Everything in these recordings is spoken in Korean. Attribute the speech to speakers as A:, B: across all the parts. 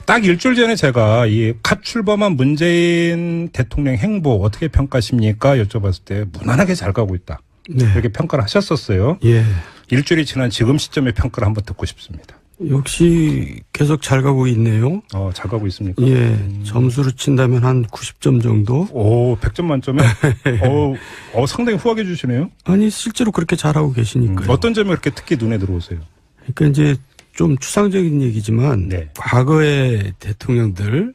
A: 딱 일주일 전에 제가 이 갓 출범한 문재인 대통령 행보 어떻게 평가하십니까? 여쭤봤을 때 무난하게 잘 가고 있다.
B: 네.
A: 이렇게 평가를 하셨었어요.
B: 예.
A: 일주일이 지난 지금 시점의 평가를 한번 듣고 싶습니다.
B: 역시 계속 잘 가고 있네요.
A: 잘 가고 있습니까?
B: 예. 점수로 친다면 한 90점 정도?
A: 오, 100점 만점에? 상당히 후하게 주시네요.
B: 아니, 실제로 그렇게 잘하고 계시니까요.
A: 어떤 점이 그렇게 특히 눈에 들어오세요?
B: 그러니까 이제 좀 추상적인 얘기지만
A: 네.
B: 과거의 대통령들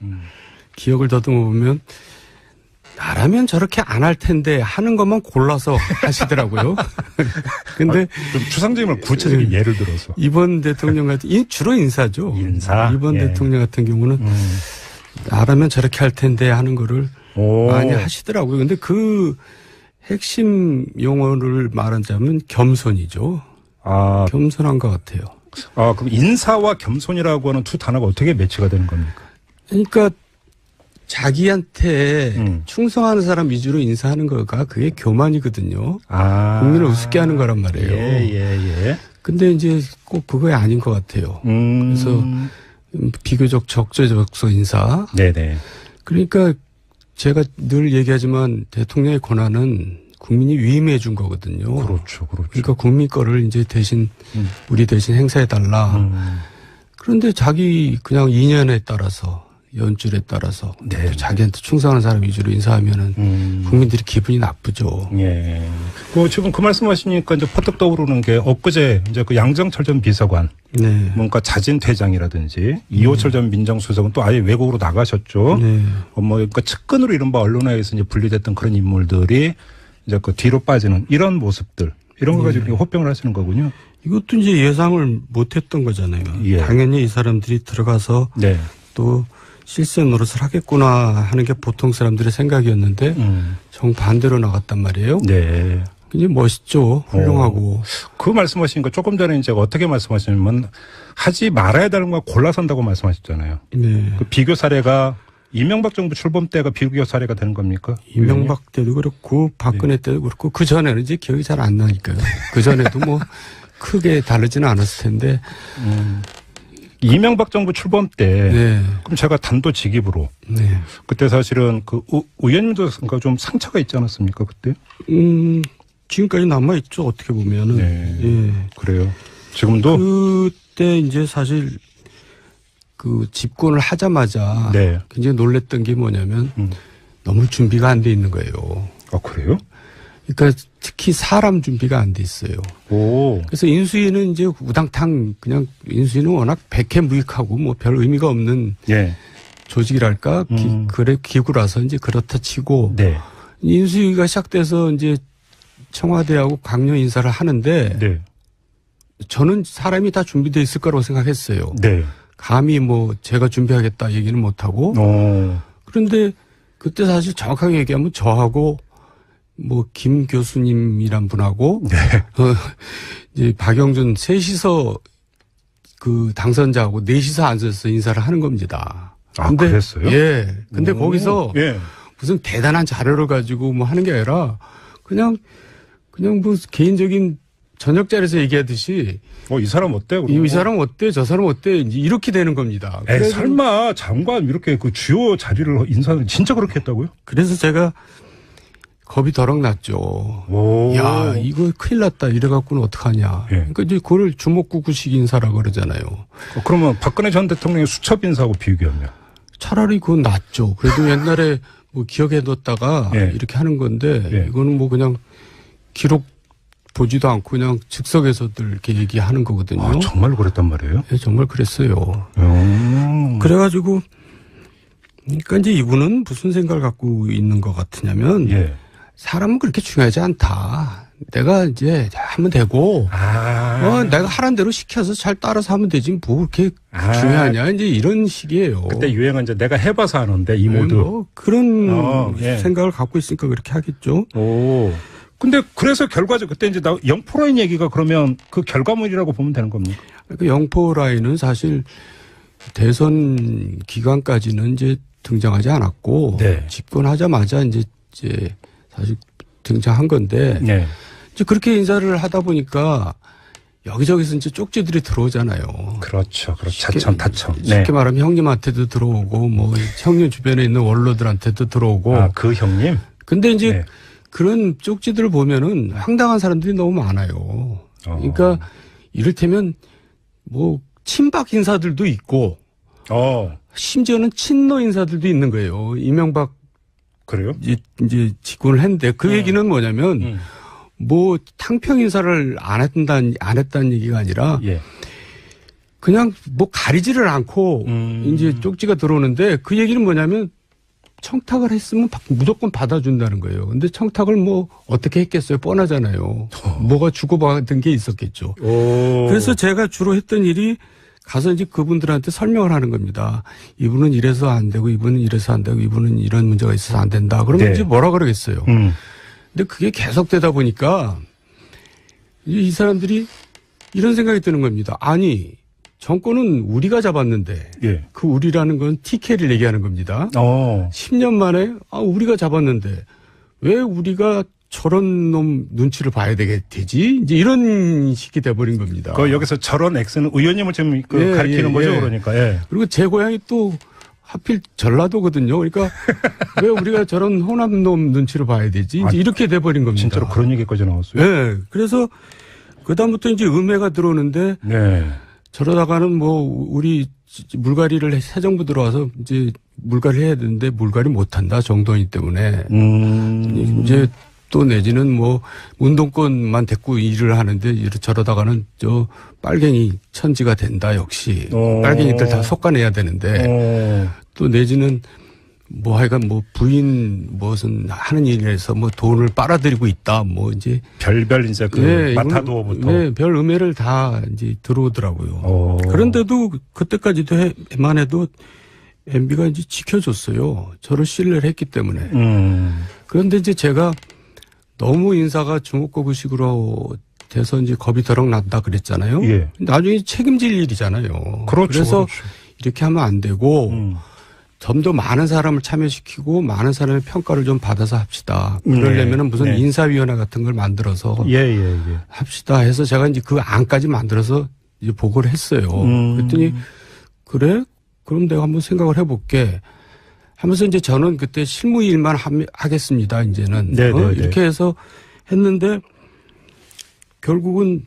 B: 기억을 더듬어 보면 나라면 저렇게 안 할 텐데 하는 것만 골라서 하시더라고요. 근데
A: 좀 추상적인 구체적인 예를 들어서
B: 이번 대통령 같은 주로 인사죠.
A: 인사.
B: 이번
A: 예.
B: 대통령 같은 경우는 나라면 저렇게 할 텐데 하는 거를 많이 하시더라고요. 근데 그 핵심 용어를 말하자면 겸손이죠. 겸손한 것 같아요.
A: 그럼 인사와 겸손이라고 하는 두 단어가 어떻게 매치가 되는 겁니까?
B: 그러니까 자기한테 충성하는 사람 위주로 인사하는 거가 그게 교만이거든요. 국민을 우습게 하는 거란 말이에요.
A: 예.
B: 근데 이제 꼭 그거에 아닌 것 같아요. 그래서 비교적 적재적소 인사.
A: 네네.
B: 그러니까 제가 늘 얘기하지만 대통령의 권한은 국민이 위임해 준 거거든요.
A: 그렇죠.
B: 그러니까 국민 거를 이제 대신 우리 대신 행사해 달라. 그런데 자기 그냥 인연에 따라서 연줄에 따라서
A: 네.
B: 자기한테 충성하는 사람 위주로 인사하면은 국민들이 기분이 나쁘죠.
A: 예. 지금 그 말씀하시니까 이제 퍼뜩 떠오르는 게 엊그제 이제 그 양정철 전 비서관,
B: 네.
A: 뭔가 자진 퇴장이라든지 이호철 전 민정수석은 또 아예 외국으로 나가셨죠.
B: 네.
A: 그러니까 측근으로 이른바 언론화에서 이제 분리됐던 그런 인물들이 이제 그 뒤로 빠지는 이런 모습들 이런 거 가지고 호평을 하시는 거군요.
B: 이것도 이제 예상을 못했던 거잖아요.
A: 예.
B: 당연히 이 사람들이 들어가서
A: 네.
B: 또 실세 노릇을 하겠구나 하는 게 보통 사람들의 생각이었는데 정반대로 나갔단 말이에요.
A: 네.
B: 굉장히 멋있죠. 훌륭하고.
A: 그 말씀하신 거 조금 전에 이제 어떻게 말씀하시냐면 하지 말아야 되는 거 골라서 한다고 말씀하셨잖아요.
B: 네.
A: 그 비교 사례가 이명박 정부 출범 때가 비교 사례가 되는 겁니까?
B: 이명박 때도 그렇고 박근혜 때도 그렇고 그 전에는 이제 기억이 잘 안 나니까요. 그 전에도 뭐 크게 다르지는 않았을 텐데.
A: 이명박 정부 출범 때
B: 네.
A: 그럼 제가 단도직입으로
B: 네.
A: 그때 사실은 그 의원님도 좀 상처가 있지 않았습니까 그때?
B: 지금까지 남아 있죠. 어떻게 보면은.
A: 네.
B: 예.
A: 그래요. 지금도
B: 그때 이제 사실 그 집권을 하자마자
A: 네.
B: 굉장히 놀랬던 게 뭐냐면 너무 준비가 안 돼 있는 거예요.
A: 그래요?
B: 그러니까 특히 사람 준비가 안 돼 있어요. 그래서 인수위는 이제 우당탕 그냥 인수위는 워낙 백해무익하고 뭐 별 의미가 없는
A: 예.
B: 조직이랄까 기구라서 이제 그렇다 치고
A: 네.
B: 인수위가 시작돼서 이제 청와대하고 강요 인사를 하는데
A: 네.
B: 저는 사람이 다 준비되어 있을 거라고 생각했어요.
A: 네.
B: 감히 뭐 제가 준비하겠다 얘기는 못하고 그런데 그때 사실 정확하게 얘기하면 저하고 뭐 김 교수님이란 분하고
A: 네.
B: 이제 박영준 셋이서 그 당선자하고 넷이서 앉아서 인사를 하는 겁니다. 근데
A: 그랬어요?
B: 예. 근데 거기서
A: 예.
B: 무슨 대단한 자료를 가지고 뭐 하는 게 아니라 그냥 뭐 개인적인 저녁 자리에서 얘기하듯이
A: 이 사람 어때?
B: 이 사람 어때? 저 사람 어때? 이렇게 되는 겁니다.
A: 설마 장관 이렇게 그 주요 자리를 인사를 진짜 그렇게 했다고요?
B: 그래서 제가 겁이 더럭 났죠. 야, 이거 큰일 났다. 이래갖고는 어떡하냐.
A: 예.
B: 그러니까 이제 그걸 주먹구구식 인사라고 그러잖아요.
A: 그러면 박근혜 전 대통령의 수첩 인사하고 비교하면?
B: 차라리 그건 낫죠. 그래도 옛날에 뭐 기억해뒀다가
A: 예.
B: 이렇게 하는 건데
A: 예. 이거는
B: 뭐 그냥 기록 보지도 않고 그냥 즉석에서들 이렇게 얘기하는 거거든요.
A: 정말로 그랬단 말이에요?
B: 네, 정말 그랬어요. 그래가지고 그러니까 이제 이분은 무슨 생각을 갖고 있는 것 같으냐면
A: 예.
B: 사람은 그렇게 중요하지 않다. 내가 이제 하면 되고 내가 하라는 대로 시켜서 잘 따라서 하면 되지 뭐 그렇게 중요하냐 이제 이런 식이에요.
A: 그때 유행은 이제 내가 해봐서 하는데 이 모두
B: 뭐 그런 생각을 갖고 있으니까 그렇게 하겠죠.
A: 근데 그래서 결과적 그때 이제 영포라인 얘기가 그러면 그 결과물이라고 보면 되는 겁니까?
B: 그 영포라인은 사실 대선 기간까지는 이제 등장하지 않았고
A: 네.
B: 집권하자마자 이제 사실 등장한 건데
A: 네.
B: 이제 그렇게 인사를 하다 보니까 여기저기서 이제 쪽지들이 들어오잖아요.
A: 그렇죠. 자청, 타청.
B: 쉽게 말하면 형님한테도 들어오고, 뭐, 형님 주변에 있는 원로들한테도 들어오고.
A: 아, 그 형님?
B: 근데 이제 그런 쪽지들을 보면은 황당한 사람들이 너무 많아요. 그러니까 이를테면 뭐, 친박 인사들도 있고. 심지어는 친노 인사들도 있는 거예요. 이명박.
A: 그래요?
B: 이제 집권을 했는데 그 얘기는 뭐냐면 뭐 탕평 인사를 안 했다는 얘기가 아니라 그냥 뭐 가리지를 않고 이제 쪽지가 들어오는데 그 얘기는 뭐냐면 청탁을 했으면 무조건 받아준다는 거예요. 근데 청탁을 뭐 어떻게 했겠어요? 뻔하잖아요. 뭐가 주고받은 게 있었겠죠. 그래서 제가 주로 했던 일이 가서 이제 그분들한테 설명을 하는 겁니다. 이분은 이래서 안 되고, 이분은 이래서 안 되고, 이분은 이런 문제가 있어서 안 된다. 그러면 이제 뭐라 그러겠어요. 근데 그게 계속되다 보니까 이 사람들이 이런 생각이 드는 겁니다. 아니, 정권은 우리가 잡았는데 그 우리라는 건 TK를 얘기하는 겁니다. 10년 만에 우리가 잡았는데 왜 우리가 저런 놈 눈치를 봐야 되지? 이제 이런 식이 돼버린 겁니다.
A: 여기서 저런 X는 의원님을 지금 가리키는 거죠, 그러니까.
B: 그리고 제 고향이 또 하필 전라도거든요. 그러니까 왜 우리가 저런 호남 놈 눈치를 봐야 되지? 이제 이렇게 돼버린 겁니다.
A: 진짜로 그런 얘기까지 나왔어요?
B: 네. 그래서 그다음부터 이제 음해가 들어오는데 저러다가는 뭐 우리 물갈이를 새 정부 들어와서 이제 물갈이 해야 되는데 물갈이 못한다 정동이 때문에 이제 또 내지는 뭐 운동권만 데리고 일을 하는데 저러다가는 저 빨갱이 천지가 된다 역시 빨갱이들 다 솎아내야 되는데 또 내지는 뭐 하여간 뭐 부인 무슨 하는 일에서 뭐 돈을 빨아들이고 있다 뭐 이제
A: 별별 이제 마타도어부터
B: 별 음해를 다 이제 들어오더라고요. 그런데도 그때까지만 해도 MB가 이제 지켜줬어요. 저를 신뢰를 했기 때문에. 그런데 이제 제가 너무 인사가 주목거부식으로 돼서 이제 겁이 더럭 난다 그랬잖아요. 나중에 책임질 일이잖아요. 그래서 이렇게 하면 안 되고 좀 더 많은 사람을 참여시키고 많은 사람의 평가를 좀 받아서 합시다. 그러려면은 무슨 인사위원회 같은 걸 만들어서 합시다 해서 제가 이제 그 안까지 만들어서 이제 보고를 했어요. 그랬더니 그래? 그럼 내가 한번 생각을 해볼게. 하면서 이제 저는 그때 실무 일만 하겠습니다. 이제는 이렇게 해서 했는데 결국은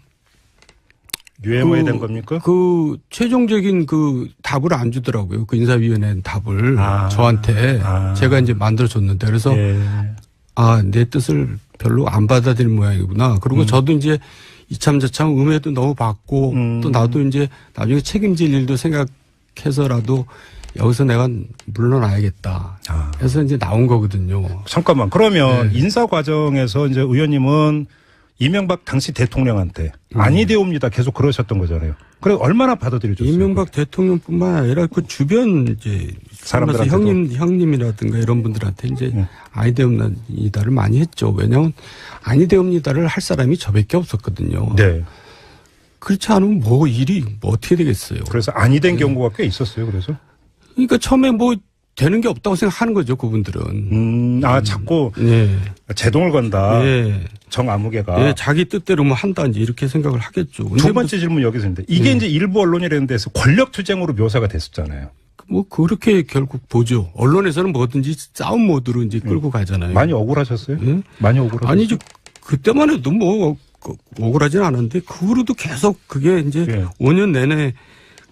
A: 유해모에 된 겁니까?
B: 그 최종적인 그 답을 안 주더라고요. 그 인사위원회는 답을 저한테 제가 이제 만들어줬는데 그래서 내 뜻을 별로 안 받아들인 모양이구나. 그리고 저도 이제 이참저참 음해도 너무 받고 또 나도 이제 나중에 책임질 일도 생각해서라도 여기서 내가 물러나야겠다. 해서 이제 나온 거거든요.
A: 잠깐만. 그러면 인사 과정에서 이제 의원님은 이명박 당시 대통령한테 아니되옵니다. 계속 그러셨던 거잖아요. 그래 얼마나 받아들여줬어요?
B: 이명박 대통령뿐만 아니라 그 주변 이제 사람들한테 형님이라든가 이런 분들한테 이제 아니되옵니다를 많이 했죠. 왜냐하면 아니되옵니다를 할 사람이 저밖에 없었거든요. 그렇지 않으면 뭐 일이 뭐 어떻게 되겠어요.
A: 그래서 아니 된 경우가 꽤 있었어요. 그래서.
B: 그러니까 처음에 뭐 되는 게 없다고 생각하는 거죠, 그분들은.
A: 자꾸 제동을 건다. 정아무개가.
B: 자기 뜻대로 뭐 한다 이제 이렇게 생각을 하겠죠.
A: 두 번째 질문 여기서 있는데 이게 이제 일부 언론이라는 데서 권력투쟁으로 묘사가 됐었잖아요.
B: 뭐 그렇게 결국 보죠. 언론에서는 뭐든지 싸움 모드로 이제 끌고 가잖아요.
A: 많이 억울하셨어요? 많이 억울하셨어요?
B: 아니죠. 그때만 해도 뭐 억울하진 않은데 그 후로도 계속 그게 이제 5년 내내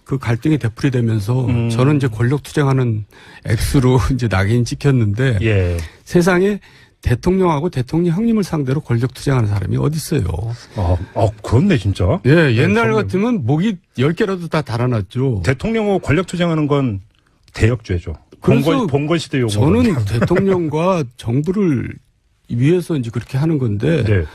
B: 그 갈등이 되풀이되면서 저는 이제 권력 투쟁하는 X로 이제 낙인 찍혔는데 세상에 대통령하고 대통령 형님을 상대로 권력 투쟁하는 사람이 어디 있어요?
A: 그렇네 진짜.
B: 옛날 같으면 목이 10개라도 다 달아났죠.
A: 대통령하고 권력 투쟁하는 건 대역죄죠. 봉건 시대 용어.
B: 저는 대통령과 정부를 위해서 이제 그렇게 하는 건데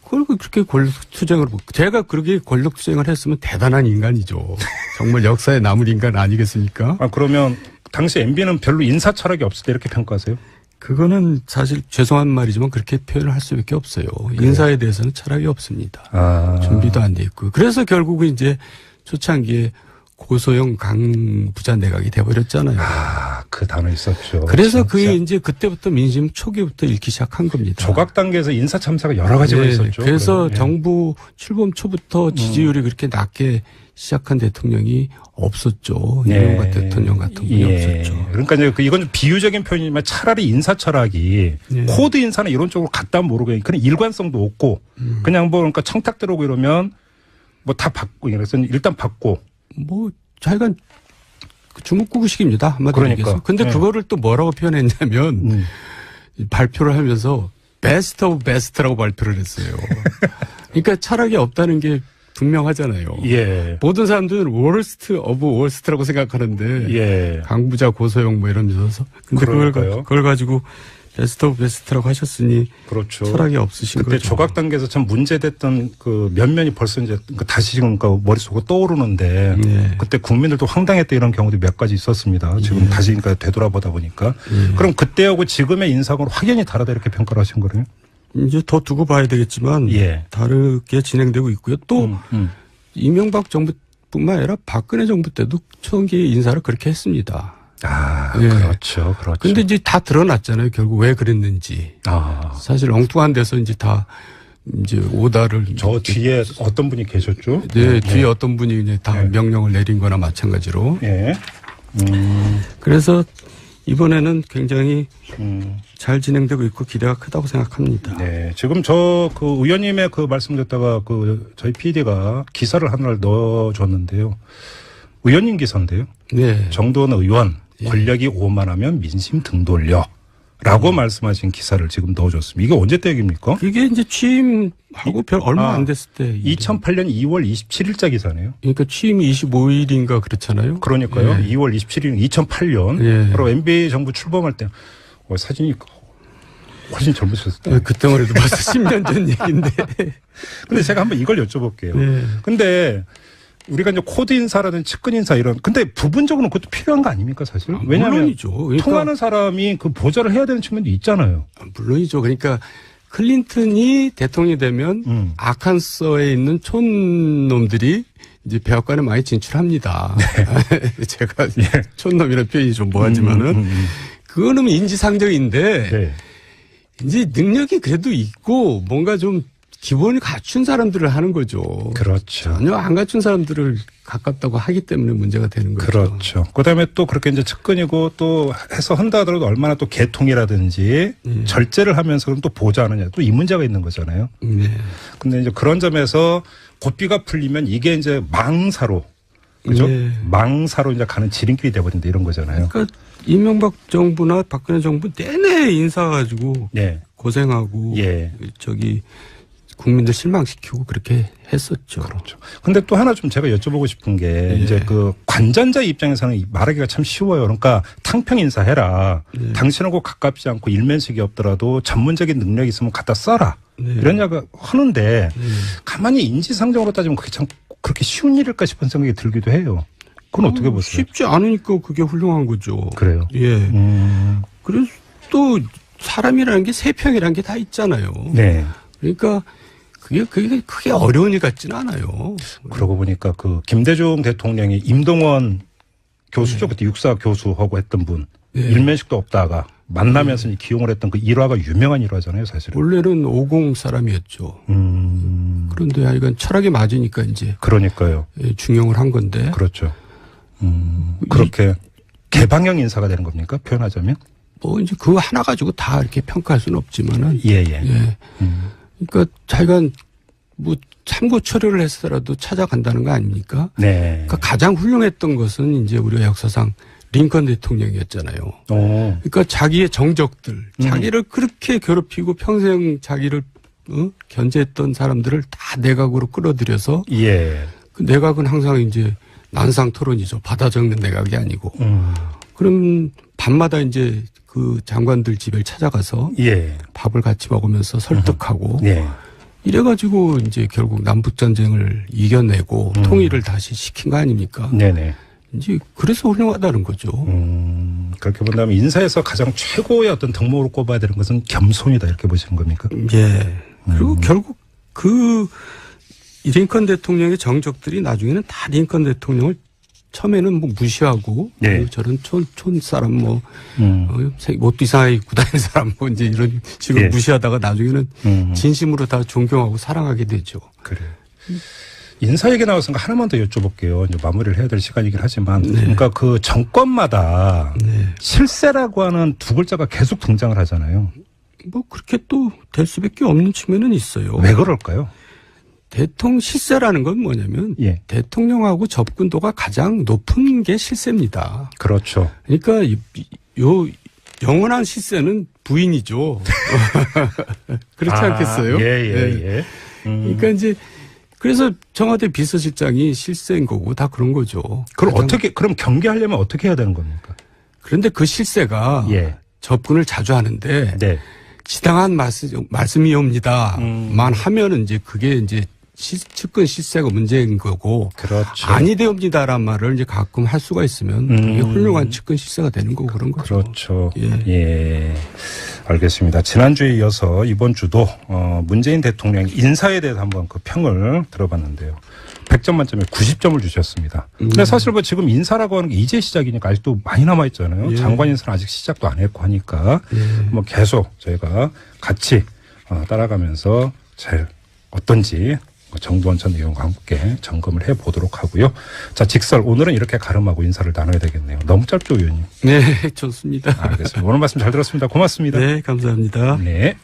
B: 그걸 그렇게 권력 투쟁을 제가 그렇게 권력 투쟁을 했으면 대단한 인간이죠. 정말 역사에 남을 인간 아니겠습니까?
A: 그러면 당시 MB는 별로 인사 철학이 없을 때 이렇게 평가하세요?
B: 그거는 사실 죄송한 말이지만 그렇게 표현을 할 수밖에 없어요. 인사에 대해서는 철학이 없습니다. 준비도 안 돼 있고. 그래서 결국은 이제 초창기에 고소영 강부자 내각이 돼버렸잖아요.
A: 그 단어 있었죠.
B: 그래서 그게 이제 그때부터 민심 초기부터 읽기 시작한 겁니다.
A: 조각 단계에서 인사 참사가 여러 가지가 있었죠.
B: 그래서 정부 출범 초부터 지지율이 그렇게 낮게 시작한 대통령이 없었죠. 이명박 대통령 같은 분이 없었죠.
A: 그러니까 이제 이건 좀 비유적인 표현이지만 차라리 인사 철학이 코드 인사나 이런 쪽으로 갔다 모르게 그런 일관성도 없고 그냥 뭐 그러니까 청탁 들어오고 이러면 뭐 다 받고 그래서 일단 받고
B: 뭐 자기가 주먹구구식입니다. 한마디로
A: 그러니까.
B: 얘기해서. 근데 그거를 또 뭐라고 표현했냐면 발표를 하면서 베스트 오브 베스트라고 발표를 했어요. 그러니까 철학이 없다는 게 분명하잖아요.
A: 예.
B: 모든 사람들은 워스트 오브 워스트라고 생각하는데 강부자 고소영 뭐 이러면서 근데 그걸 가지고 베스트 오브 베스트라고 하셨으니
A: 그렇죠.
B: 철학이 없으신
A: 그때
B: 거죠.
A: 조각 단계에서 참 문제됐던 그 면면이 벌써 이제 다시 지금 머릿속에 떠오르는데 그때 국민들도 황당했던 이런 경우도 몇 가지 있었습니다. 지금 다시 그러니까 되돌아보다 보니까 그럼 그때하고 지금의 인사하고는 확연히 다르다 이렇게 평가를 하신 거네요.
B: 이제 더 두고 봐야 되겠지만 다르게 진행되고 있고요. 또 이명박 정부뿐만 아니라 박근혜 정부 때도 초기 인사를 그렇게 했습니다.
A: 그렇죠.
B: 근데 이제 다 드러났잖아요. 결국 왜 그랬는지. 사실 엉뚱한 데서 이제 다 이제 오다를.
A: 저 뒤에 어떤 분이 계셨죠?
B: 네, 뒤에 어떤 분이 이제 다 명령을 내린 거나 마찬가지로. 그래서 이번에는 굉장히 잘 진행되고 있고 기대가 크다고 생각합니다.
A: 네. 지금 그 의원님의 그 말씀 듣다가 저희 PD가 기사를 하나를 넣어줬는데요. 의원님 기사인데요. 정도원 의원. 권력이 오만하면 민심 등 돌려. 라고 말씀하신 기사를 지금 넣어줬습니다. 이게 언제 때 얘기입니까?
B: 이게 이제 취임하고 얼마 안 됐을 때.
A: 2008년 2월 27일자 기사네요.
B: 그러니까 취임이 25일인가 그렇잖아요.
A: 그러니까요. 2월 27일 2008년. 바로 MB 정부 출범할 때. 사진이 훨씬 젊으셨을 때.
B: 그때만 해도 벌써 10년 전 얘기인데.
A: 근데 제가 한번 이걸 여쭤볼게요. 근데 우리가 이제 코드 인사라든지 측근 인사 이런 근데 부분적으로는 그것도 필요한 거 아닙니까 사실? 왜냐하면
B: 물론이죠. 그러니까
A: 통하는 사람이 그 보좌를 해야 되는 측면도 있잖아요.
B: 물론이죠. 그러니까 클린턴이 대통령이 되면 아칸소에 있는 촌놈들이 이제 백악관에 많이 진출합니다. 제가 촌놈이라는 표현이 좀 뭐하지만은 그거는 인지상정인데 이제 능력이 그래도 있고 뭔가 좀 기본을 갖춘 사람들을 하는 거죠.
A: 그렇죠.
B: 전혀 안 갖춘 사람들을 가깝다고 하기 때문에 문제가 되는 거죠.
A: 그렇죠. 그다음에 또 그렇게 이제 측근이고 또 해서 한다 하더라도 얼마나 또 개통이라든지 절제를 하면서 그럼 또 보좌하느냐 또 이 문제가 있는 거잖아요. 근데 이제 그런 점에서 고삐가 풀리면 이게 이제 망사로 그죠? 망사로 이제 가는 지름길이 돼버린다 이런 거잖아요.
B: 그러니까 이명박 정부나 박근혜 정부 내내 인사 가지고 고생하고 국민들 실망시키고 그렇게 했었죠.
A: 그렇죠. 근데 또 하나 좀 제가 여쭤보고 싶은 게 이제 그 관전자 입장에서는 말하기가 참 쉬워요. 그러니까 탕평 인사해라. 당신하고 가깝지 않고 일면식이 없더라도 전문적인 능력이 있으면 갖다 써라. 이런 이야기 하는데 가만히 인지상정으로 따지면 그게 참 그렇게 쉬운 일일까 싶은 생각이 들기도 해요. 그건 어떻게 보세요?
B: 쉽지 않으니까 그게 훌륭한 거죠.
A: 그래요.
B: 그래서 또 사람이라는 게 세평이라는 게 다 있잖아요. 그러니까 그게 크게 어려운 일 같지는 않아요.
A: 그러고 보니까 그 김대중 대통령이 임동원 교수죠. 그때 육사 교수하고 했던 분. 일면식도 없다가 만나면서 기용을 했던 그 일화가 유명한 일화잖아요, 사실은.
B: 원래는 50 사람이었죠. 그런데 하여간 철학에 맞으니까 이제.
A: 그러니까요.
B: 중용을 한 건데.
A: 그렇죠. 그렇게 개방형 인사가 되는 겁니까? 표현하자면?
B: 뭐 이제 그거 하나 가지고 다 이렇게 평가할 수는 없지만은. 그러니까 자기가 뭐 참고 처리를 했더라도 찾아간다는 거 아닙니까? 그러니까 가장 훌륭했던 것은 이제 우리가 역사상 링컨 대통령이었잖아요. 그러니까 자기의 정적들, 자기를 그렇게 괴롭히고 평생 자기를 견제했던 사람들을 다 내각으로 끌어들여서 그 내각은 항상 이제 난상 토론이죠. 받아 적는 내각이 아니고. 그럼 밤마다 이제 그 장관들 집에 찾아가서 밥을 같이 먹으면서 설득하고 이래가지고 이제 결국 남북전쟁을 이겨내고 통일을 다시 시킨 거 아닙니까? 이제 그래서 훌륭하다는 거죠.
A: 그렇게 본다면 인사에서 가장 최고의 어떤 덕목으로 꼽아야 되는 것은 겸손이다 이렇게 보시는 겁니까?
B: 그리고 결국 그 링컨 대통령의 정적들이 나중에는 다 링컨 대통령을 처음에는 뭐 무시하고
A: 네.
B: 저런 촌 사람 옷도 이상하게 입고 다니는 사람 뭐 이제 이런 식으로
A: 예.
B: 무시하다가 나중에는 진심으로 다 존경하고 사랑하게 되죠.
A: 그래요. 인사 얘기 나왔으니까 하나만 더 여쭤볼게요. 이제 마무리를 해야 될 시간이긴 하지만.
B: 네.
A: 그러니까 그 정권마다
B: 네.
A: 실세라고 하는 두 글자가 계속 등장을 하잖아요.
B: 뭐 그렇게 또 될 수밖에 없는 측면은 있어요.
A: 왜 그럴까요?
B: 대통령 실세라는 건 뭐냐면
A: 예.
B: 대통령하고 접근도가 가장 높은 게 실세입니다.
A: 그렇죠.
B: 그러니까 요 영원한 실세는 부인이죠. 그렇지 않겠어요?
A: 예.
B: 그러니까 이제 그래서 청와대 비서실장이 실세인 거고 다 그런 거죠.
A: 그럼 그럼 경계하려면 어떻게 해야 되는 겁니까?
B: 그런데 그 실세가
A: 예.
B: 접근을 자주 하는데
A: 네.
B: 지당한 말씀이옵니다만 하면은 이제 그게 이제 측근 실세가 문제인 거고
A: 그렇죠.
B: 아니되옵니다란 말을 이제 가끔 할 수가 있으면 그게 훌륭한 측근 실세가 되는 거고 그런 거죠.
A: 그렇죠.
B: 예.
A: 예. 알겠습니다. 지난주에 이어서 이번 주도 문재인 대통령 인사에 대해서 한번 그 평을 들어봤는데요. 100점 만점에 90점을 주셨습니다. 근데 사실 뭐 지금 인사라고 하는 게 이제 시작이니까 아직도 많이 남아있잖아요.
B: 예.
A: 장관 인사는 아직 시작도 안 했고 하니까 뭐 계속 저희가 같이 따라가면서 잘 어떤지 정두원 전 의원과 함께 점검을 해보도록 하고요. 자, 직설 오늘은 이렇게 가름하고 인사를 나눠야 되겠네요. 너무 짧죠, 의원님?
B: 네, 좋습니다.
A: 알겠습니다. 오늘 말씀 잘 들었습니다. 고맙습니다.
B: 네, 감사합니다.
A: 네.